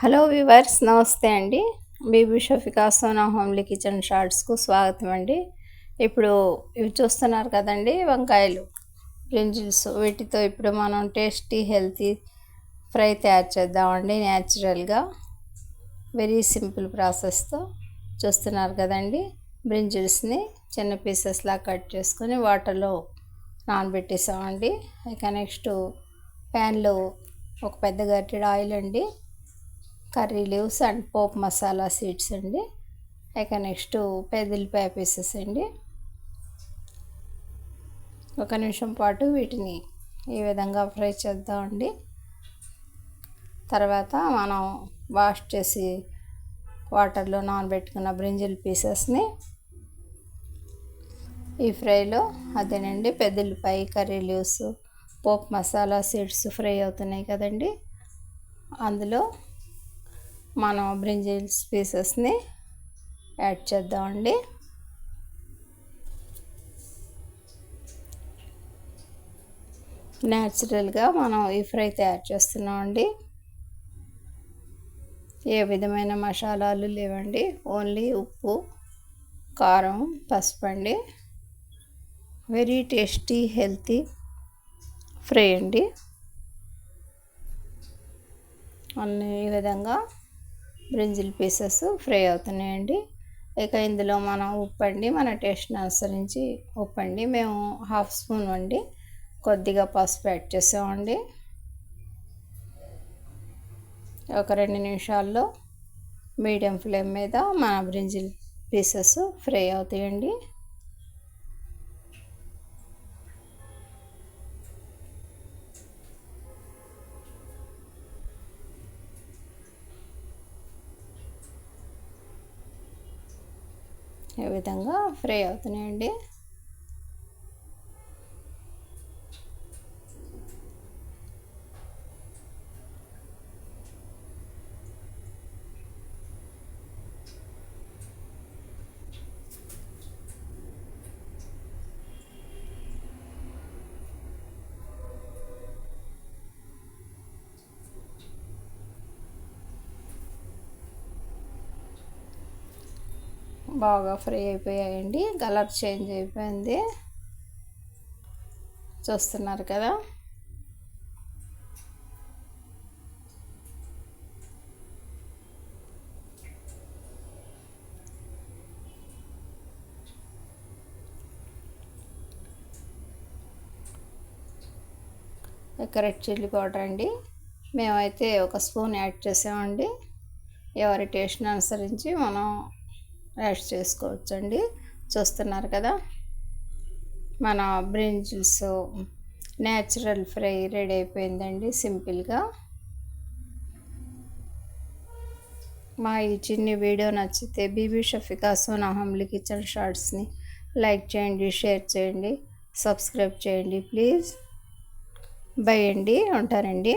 Hello viewers, నమస్తే అండి. Bibi Shafika Sona homely kitchen షార్ట్స్కు స్వాగతం అండి. ఇప్పుడు ఇవి చూస్తున్నారు కదండి, వంకాయలు బ్రింజిల్స్. వీటితో ఇప్పుడు మనం టేస్టీ హెల్తీ ఫ్రై తయారు చేద్దామండి. న్యాచురల్గా వెరీ సింపుల్ ప్రాసెస్తో చూస్తున్నారు కదండి. బ్రింజిల్స్ని చిన్న పీసెస్లా కట్ చేసుకొని వాటర్లో నానబెట్టేసామండి. ఇక నెక్స్ట్ ప్యాన్లో ఒక పెద్ద గరిటెడు ఆయిల్ అండి, curry leaves and Pope masala seeds అండి. ఇక నెక్స్ట్ ఉల్లిపాయ పీసెస్ అండి. ఒక నిమిషం పాటు వీటిని ఈ విధంగా ఫ్రై చేద్దామండి. తర్వాత మనం వాష్ చేసి వాటర్లో నానబెట్టుకున్న బ్రింజల్ పీసెస్ని ఈ ఫ్రైలో అదేనండి, ఉల్లిపాయ, curry leaves, Pope masala seeds fry అవుతున్నాయి కదండి, అందులో మనం బ్రింజల్స్ పీసెస్ని యాడ్ చేద్దామండి. న్యాచురల్గా మనం ఈ ఫ్రై తయారు చేస్తున్నామండి. ఏ విధమైన మసాలాలు లేవండి, ఓన్లీ ఉప్పు, కారం, పసుపు అండి. వెరీ టేస్టీ హెల్తీ ఫ్రై అండి. అన్ని ఈ విధంగా బ్రింజిల్ పీసెస్ ఫ్రై అవుతున్నాయండి. ఇక ఇందులో మనం ఉప్పు అండి, మన టేస్ట్ని అనుసరించి ఉప్పు అండి. మేము 1/2 స్పూన్ అండి, కొద్దిగా పసుపు యాడ్ చేసామండి. ఒక 2 నిమిషాల్లో మీడియం ఫ్లేమ్ మీద మన బ్రింజిల్ పీసెస్ ఫ్రై అవుతాయండి. ఈ విధంగా ఫ్రై అవుతున్నాయండి. బాగా ఫ్రై అయిపోయాయండి, కలర్ చేంజ్ అయిపోయింది, చూస్తున్నారు కదా. రెడ్ చిల్లీ పౌడర్ అండి, మేమైతే 1 స్పూన్ యాడ్ చేసామండి. ఎవరి టేస్ట్ని అనుసరించి మనం యాడ్ చేసుకోవచ్చండి. చూస్తున్నారు కదా, మన బ్రింజిల్స్ న్యాచురల్ ఫ్రై రెడీ అయిపోయిందండి సింపుల్గా. మా ఈ చిన్ని వీడియో నచ్చితే బీబీ షఫికా సోనా హోమ్లీ కిచెన్ షార్ట్స్ని లైక్ చేయండి, షేర్ చేయండి, సబ్స్క్రైబ్ చేయండి ప్లీజ్. బై అండి, ఉంటారండి.